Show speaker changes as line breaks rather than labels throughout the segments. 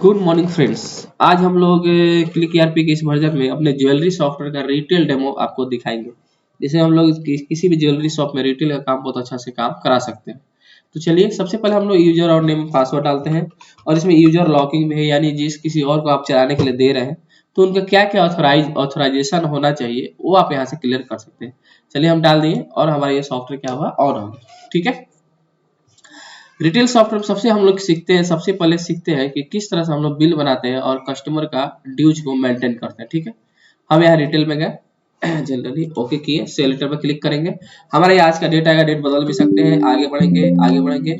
Good morning friends. आज हम लोग क्लिक ईआरपी के इस वर्जन में अपने ज्वेलरी सॉफ्टवेयर का रिटेल डेमो आपको दिखाएंगे। जिसे हम लोग किसी भी ज्वेलरी शॉप में रिटेल का काम बहुत अच्छा से काम करा सकते हैं। तो चलिए सबसे पहले हम लोग यूजर और नेम पासवर्ड डालते हैं और इसमें यूजर लॉकिंग में है, यानी जिस किसी और को आप चलाने के लिए दे रहे हैं तो उनका क्या क्या ऑथराइजेशन होना चाहिए वो आप यहाँ से क्लियर कर सकते हैं। चलिए हम डाल दिए और हमारा ये सॉफ्टवेयर क्या हुआ ऑन हो गया। ठीक है, रिटेल सॉफ्टवेयर में सबसे हम लोग सीखते हैं, सबसे पहले सीखते हैं कि किस तरह से हम लोग बिल बनाते हैं और कस्टमर का ड्यूज को मेंटेन करते हैं। ठीक है, हम यहाँ रिटेल में गए, जनरली ओके किए, सेलेक्टर पर क्लिक करेंगे। हमारा ये आज का डेट आएगा, डेट बदल भी सकते हैं। आगे बढ़ेंगे आगे बढ़ेंगे।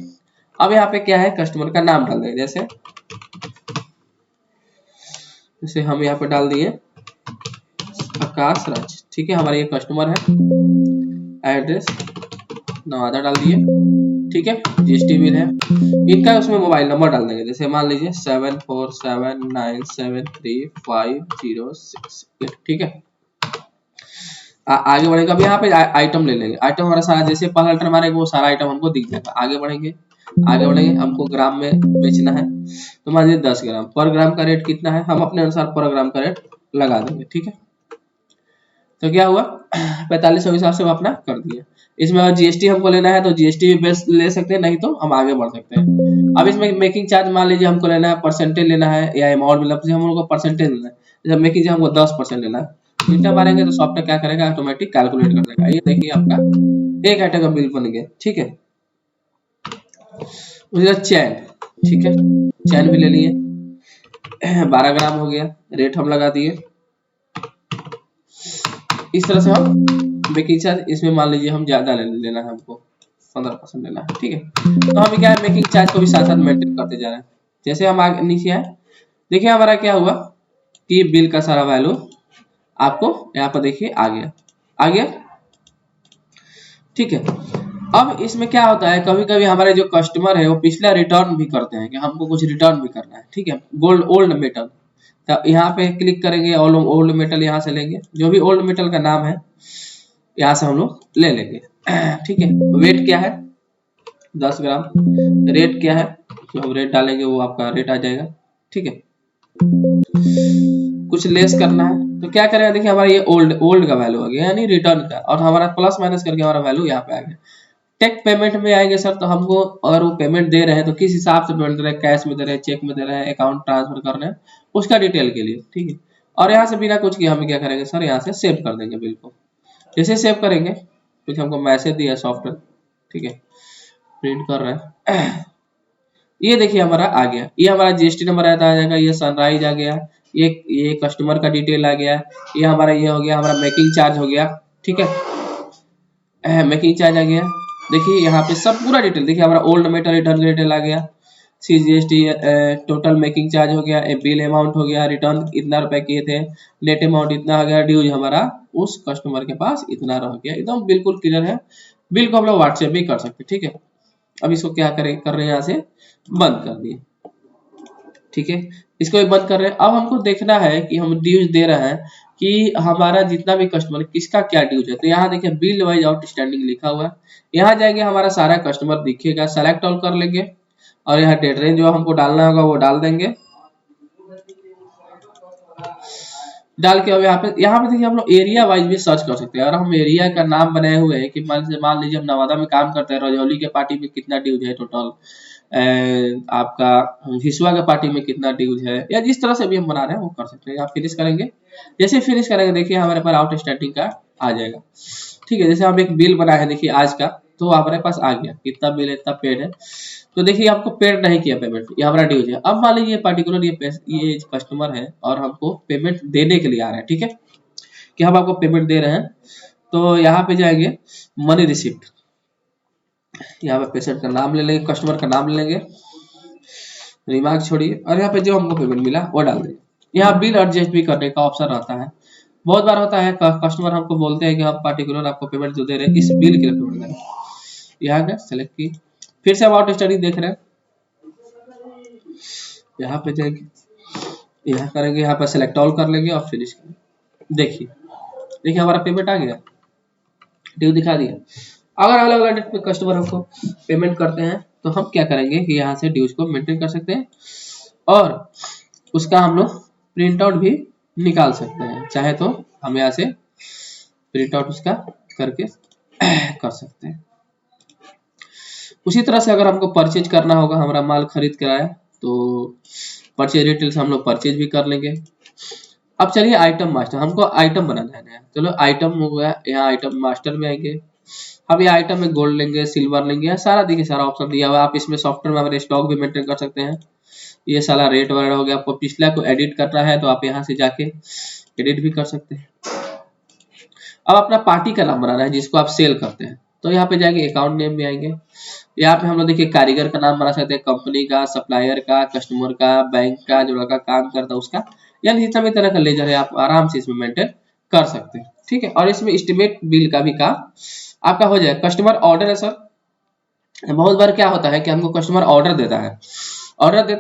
अब यहाँ पे क्या है, कस्टमर का नाम डाल देंगे। जैसे जैसे हम यहाँ पे डाल दिए आकाश राज। ठीक है, हमारा ये कस्टमर है। एड्रेस नवादा डाल दिए। ठीक है, जीएसटी बिल है इनका, उसमें मोबाइल नंबर डाल देंगे। जैसे मान लीजिए 7479735068। ठीक है, आगे बढ़ेगा। अब यहाँ पे आइटम ले लेंगे। आइटम हमारा सारा, जैसे पहला आइटम मारेंगे वो सारा आइटम हमको दिख जाएगा। आगे बढ़ेंगे आगे बढ़ेंगे, हमको ग्राम में बेचना है तो मान लीजिए 10 ग्राम। पर ग्राम का रेट कितना है, हम अपने अनुसार पर ग्राम का रेट लगा देंगे। ठीक है, तो क्या हुआ 4500 के हिसाब से हम अपना कर दिए। इसमें अगर जीएसटी हमको लेना है तो जीएसटी भी बेस ले सकते हैं, नहीं तो हम आगे बढ़ सकते हैं। अब इसमें मेकिंग चार्ज मान लीजिए हमको लेना है, परसेंटेज लेना है या अमाउंट मतलब हम लोग को परसेंटेज लेना है। जैसे मेकिंग चार्ज हमको 10% लेना है, इंटर मारेंगे तो सॉफ्टवेयर क्या करेगा, ऑटोमेटिक कैलकुलेट कर देगा। ये देखिए आपका एक आइटम का बिल बन गया। ठीक है, उसके बाद चैन। ठीक है, चैन भी ले लिए, 12 ग्राम हो गया, रेट हम लगा दिए। इस तरह से हम मेकिंग चार्ज, इसमें मान लीजिए हम ज्यादा लेना है, हमको 15% लेना है। ठीक है, तो हम क्या है मेकिंग चार्ज को भी साथ साथ मेंटेन करते जा रहे हैं। जैसे हम आगे नीचे आए, देखिए हमारा क्या हुआ कि बिल का सारा वैल्यू आपको यहाँ पर देखिए आ गया। ठीक है, अब इसमें क्या होता है, कभी कभी हमारे जो कस्टमर है वो पिछला रिटर्न भी करते हैं कि हमको कुछ रिटर्न भी करना है। ठीक है, गोल्ड ओल्ड मेटल, तो यहाँ पे क्लिक करेंगे, ओल्ड मेटल यहाँ से लेंगे। जो भी ओल्ड मेटल का नाम है यहाँ से हम लोग ले लेंगे। ठीक है, वेट क्या है 10 ग्राम, रेट क्या है जो हम रेट डालेंगे वो आपका रेट आ जाएगा। ठीक है, कुछ लेस करना है तो क्या करेंगे, देखिए हमारा ये ओल्ड का वैल्यू आ गया, यानी रिटर्न का, और हमारा प्लस माइनस करके हमारा वैल्यू यहाँ पे आ गया। टेक पेमेंट में आएंगे सर, तो हमको अगर वो पेमेंट दे रहे हैं तो किस हिसाब से पेमेंट दे रहे हैं, कैश में दे रहे हैं, चेक में दे रहे हैं, अकाउंट ट्रांसफर कर रहे हैं, उसका डिटेल के लिए। ठीक है, और यहाँ से बिना कुछ किए हम क्या करेंगे सर, यहाँ से सेव कर देंगे बिल को। जैसे सेव करेंगे कुछ हमको मैसेज दिया सॉफ्टवेयर। ठीक है, प्रिंट कर रहे हैं। ये देखिए हमारा आ गया, ये हमारा जीएसटी नंबर आ जाएगा, ये सनराइज आ गया, ये कस्टमर का डिटेल आ गया, ये हमारा ये हो गया, हमारा मेकिंग चार्ज हो गया। ठीक है, मेकिंग चार्ज आ गया। देखिए यहाँ पे सब पूरा डिटेल देखिए, हमारा ओल्ड मेटल रिटर्न का डिटेल आ गया, सीजीएसटी टोटल मेकिंग चार्ज हो गया, बिल अमाउंट हो गया, रिटर्न इतना रुपए किए थे, नेट अमाउंट इतना आ गया, ड्यूज हमारा उस कस्टमर के पास इतना रह गया। एकदम बिल्कुल क्लियर है। बिल को हम लोग व्हाट्सएप भी कर सकते हैं। ठीक है, अब इसको क्या करें, कर रहे हैं यहाँ से बंद कर दिए। ठीक है, इसको भी बंद कर रहे हैं। अब हमको देखना है कि हम ड्यूज दे रहे हैं कि हमारा जितना भी कस्टमर किसका क्या ड्यूज है। तो यहाँ देखिए बिल वाइज आउटस्टैंडिंग लिखा हुआ है, यहाँ जाएंगे हमारा सारा कस्टमर दिखेगा, सेलेक्ट ऑल कर लेंगे और यहाँ डेट रेंज जो हमको डालना होगा वो डाल देंगे। डाल के अब यहाँ पे देखिए हम लोग एरिया वाइज भी सर्च कर सकते हैं। और हम एरिया का नाम बनाए हुए हैं कि मान लीजिए हम नवादा में काम करते हैं, रजौली के पार्टी में कितना ड्यूज है टोटल, आपका हिसुआ के पार्टी में कितना ड्यूज है, या जिस तरह से भी हम बना रहे हैं वो कर सकते हैं। आप फिनिश करेंगे, जैसे फिनिश करेंगे देखिए हमारे पास आउटस्टैंडिंग का आ जाएगा। ठीक है, जैसे हम एक बिल बनाए हैं देखिए आज का, तो हमारे पास आ गया कितना बिल है, इतना पेड है। तो देखिए आपको पेड नहीं किया पेमेंट, ये हमारा ड्यूज है। अब मान लीजिए ये पर्टिकुलर ये कस्टमर है और हमको पेमेंट देने के लिए आ रहा है। ठीक है, कि हम आपको पेमेंट दे रहे हैं, तो यहाँ पे जाएंगे मनी रिसिप्ट, यहाँ पे पेशेंट का नाम ले लेंगे, कस्टमर का नाम ले लेंगे, रिमार्क छोड़िए, और यहाँ पे जो हमको पेमेंट मिला वो डाल देंगे। यहाँ बिल एडजस्ट भी करने का ऑप्शन रहता है। बहुत बार होता है कस्टमर हमको बोलते हैं कि हम पर्टिकुलर आपको पेमेंट जो दे रहे हैं इस बिल के लिए पेमेंट दे रहे हैं। यहाँ गए सेलेक्ट की, फिर से हम आउट स्टडी देख रहे हैं, यहाँ पे जाएंगे, यहाँ करेंगे, यहाँ पे सेलेक्ट ऑल कर लेंगे और फिनिश करेंगे। देखिए हमारा पेमेंट आ गया, ड्यू दिखा दिया। अगर अलग अलग डेट पे कस्टमर हमको पेमेंट करते हैं तो हम क्या करेंगे कि यहाँ से ड्यूज को मेंटेन कर सकते हैं। और उसका हम लोग प्रिंट आउट भी निकाल सकते हैं, चाहे तो हम यहाँ से प्रिंट आउट उसका करके कर सकते हैं। उसी तरह से अगर हमको परचेज करना होगा, हमारा माल खरीद कर आया तो परचेज डिटेल से हम लोग परचेज भी कर लेंगे। अब चलिए आइटम मास्टर, हमको आइटम बनाना है नया। चलो आइटम हो गया, यहाँ आइटम मास्टर में आएंगे। अब ये आइटम में गोल्ड लेंगे, सिल्वर लेंगे, सारा देखिए सारा ऑप्शन दिया हुआ है। आप इसमें सॉफ्टवेयर में हमारे स्टॉक भी मेंटेन कर सकते हैं। ये सारा रेट वगैरह हो गया। आपको पिछला को एडिट करना है तो आप यहाँ से जाके एडिट भी कर सकते हैं। अब अपना पार्टी का नाम बनाना है जिसको आप सेल करते हैं, तो यहाँ पे जाएंगे अकाउंट नेम में आएंगे। यहाँ पे हम लोग देखिए कारीगर का नाम बना सकते हैं, कंपनी का, सप्लायर का, कस्टमर का, बैंक का, जो लड़का काम करता है उसका, यानी जितना भी तरह का लेजर है आप आराम से इसमें मेंटेन कर सकते हैं। ठीक है, और इसमें एस्टिमेट बिल का भी काम आपका हो जाए। कस्टमर ऑर्डर है सर, बहुत बार क्या होता है कि हमको कस्टमर ऑर्डर देता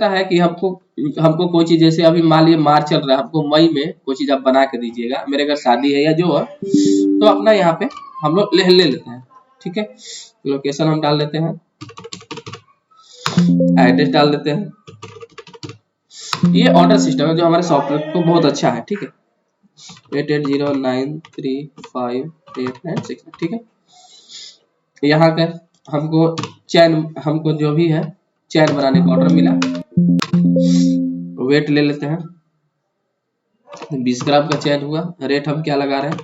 है कि हमको कोई चीज, जैसे अभी मान लीजिए मार्च चल रहा है, हमको मई में कोई चीज आप बना के दीजिएगा, मेरे घर शादी है या जो है, तो अपना यहाँ पे हम लोग ले लेते हैं। ठीक है, लोकेशन हम डाल देते हैं, एड्रेस डाल देते हैं। ये ऑर्डर सिस्टम है जो हमारे सॉफ्टवेयर को बहुत अच्छा है। ठीक है, 8809358969। ठीक है, यहाँ का हमको जो भी है चैन बनाने का ऑर्डर मिला, वेट ले लेते हैं, 20 ग्राम का चैन हुआ। रेट हम क्या लगा रहे हैं,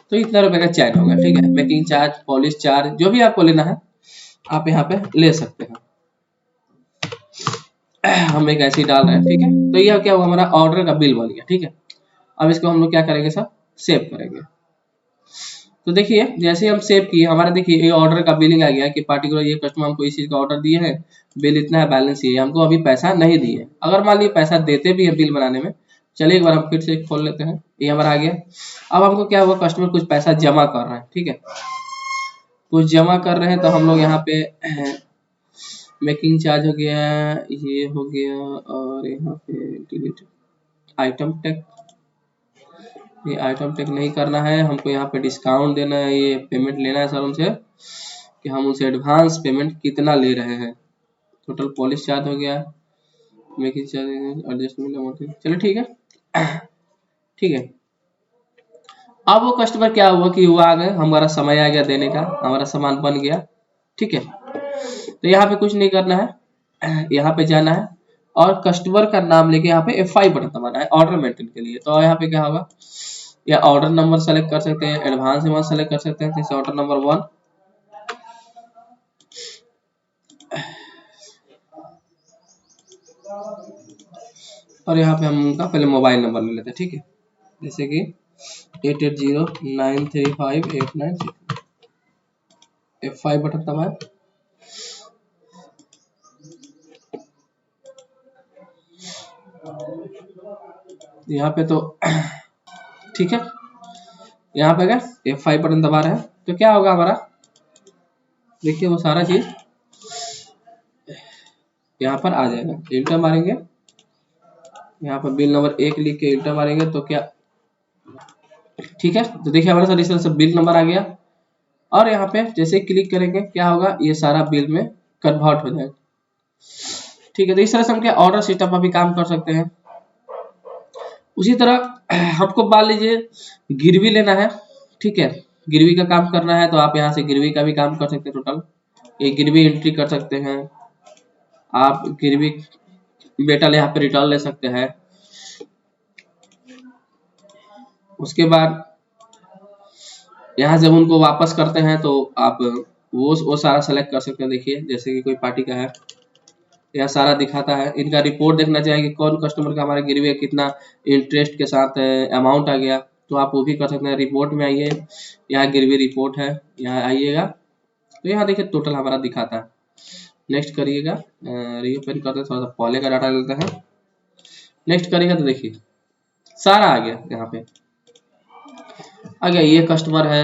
तो इतना रुपए का चैन होगा। ठीक है, मेकिंग चार्ज, पॉलिश चार्ज, जो भी आपको लेना है आप यहाँ पे ले सकते हैं। हम एक ऐसे ही डाल रहे हैं। ठीक है, तो यह क्या हुआ, हमारा ऑर्डर का बिल बन गया। ठीक है, अब इसको हम लोग क्या करेंगे सर, सेव करेंगे। तो देखिए जैसे हम सेव किए, हमारा देखिए ये ऑर्डर का बिलिंग आ गया कि पार्टिकुलर ये कस्टमर हमको इस चीज का ऑर्डर दिए हैं, बिल इतना है, बैलेंस ये है, हमको अभी पैसा नहीं दिए। अगर मान लीजिए पैसा देते भी है बिल बनाने में, चलिए एक बार हम फिर से खोल लेते हैं, ये हमारा आ गया। अब हमको क्या हुआ, कस्टमर कुछ पैसा जमा कर रहे हैं। ठीक है, कुछ जमा कर रहे हैं तो हम लोग यहाँ पे मेकिंग चार्ज हो गया, ये हो गया, और यहाँ पे डिलीट आइटम टैग, ये आइटम टैग नहीं करना है हमको, यहाँ पे डिस्काउंट देना है, ये पेमेंट लेना है सर उनसे कि हम उनसे एडवांस पेमेंट कितना ले रहे हैं। टोटल पॉलिश चार्ज हो गया, मेकिंग चार्ज, एडजस्टमेंट, चलो ठीक है। ठीक है, अब वो कस्टमर क्या हुआ कि वो आ गए, हमारा समय आ गया देने का, हमारा सामान बन गया। ठीक है, तो यहाँ पे कुछ नहीं करना है, यहाँ पे जाना है और कस्टमर का नाम लेके यहाँ पे F5 बटन दबाना है ऑर्डर मेंटेन के लिए। तो यहाँ पे क्या होगा, या ऑर्डर नंबर सेलेक्ट कर सकते हैं, एडवांस अमाउंट सेलेक्ट कर सकते हैं, जैसे ऑर्डर नंबर 1, और यहाँ पे हम उनका पहले मोबाइल नंबर ले लेते हैं। ठीक है, जैसे कि 88093589, F5 बटन दबाए। यहाँ पे तो ठीक है, यहाँ पे अगर F5 बटन दबा रहे हैं तो क्या होगा हमारा, देखिए वो सारा चीज यहाँ पर आ जाएगा। इंटर मारेंगे, यहाँ पर बिल नंबर 1 लिख के इंटर मारेंगे तो क्या, ठीक है, तो देखिए हमारे साथ इस तरह से बिल नंबर आ गया। और यहाँ पे जैसे क्लिक करेंगे क्या होगा, ये सारा बिल में कन्वर्ट हो जाएगा। ठीक है, तो इस तरह से हम क्या ऑर्डर सिस्टम पर भी काम कर सकते हैं। उसी तरह हमको मान लीजिए गिरवी लेना है। ठीक है, गिरवी का काम करना है तो आप यहाँ से गिरवी का भी काम कर सकते हैं। टोटल ये गिरवी एंट्री कर सकते हैं आप, गिरवी मेटल यहाँ पे रिटर्न ले सकते हैं। उसके बाद यहाँ जब उनको वापस करते हैं तो आप वो सारा सेलेक्ट कर सकते हैं। देखिए जैसे कि कोई पार्टी का है, यह सारा दिखाता है। इनका रिपोर्ट देखना चाहिए कि कौन कस्टमर का हमारे गिरवी कितना इंटरेस्ट के साथ अमाउंट आ गया, तो आप वो भी कर सकते हैं। रिपोर्ट में आइए, यहाँ गिरवी रिपोर्ट है, यहाँ आइएगा तो यहाँ देखिए टोटल हमारा दिखाता है। नेक्स्ट करिएगा, रीओपन करते हैं, थोड़ा सा पहले का डाटा लेते हैं। नेक्स्ट करिएगा तो देखिए सारा आ गया, यहाँ पे आ गया। ये कस्टमर है,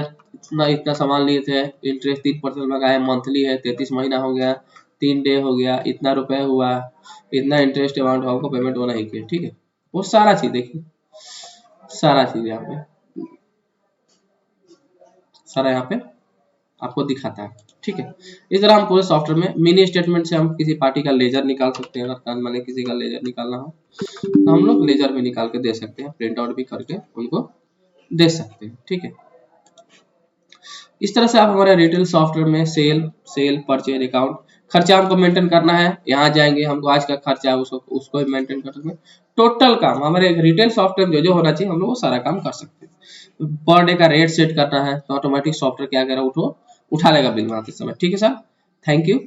इतना सामान लिए थे, इंटरेस्ट 3% लगाए, मंथली है, 33 महीना हो गया, 3 डे हो गया, इतना रुपए हुआ, इतना इंटरेस्ट अमाउंट हमको पेमेंट होना ही किया। ठीक है, वो सारा चीज देखिए, सारा चीज यहाँ पे, सारा यहाँ पे आपको दिखाता है। ठीक है। इस तरह हम पूरे सॉफ्टवेयर में मिनी स्टेटमेंट से हम किसी पार्टी का लेजर निकाल सकते हैं। अगर मैंने किसी का लेजर निकालना हो तो हम लोग लेजर भी निकाल के दे सकते हैं, प्रिंट आउट भी करके उनको दे सकते हैं। ठीक है, इस तरह से आप हमारे रिटेल सॉफ्टवेयर में सेल परचेज अकाउंट, खर्चा हमको मेंटेन करना है, यहाँ जाएंगे हमको आज का खर्चा है उसको भी मेंटेन कर सकते हैं। टोटल काम हमारे रिटेल सॉफ्टवेयर में जो होना चाहिए हम लोग वो सारा काम कर सकते हैं। पर डे का रेट सेट करना है तो ऑटोमेटिक सॉफ्टवेयर क्या करेगा, उठा लेगा बिल बनाते समय। ठीक है सर, थैंक यू।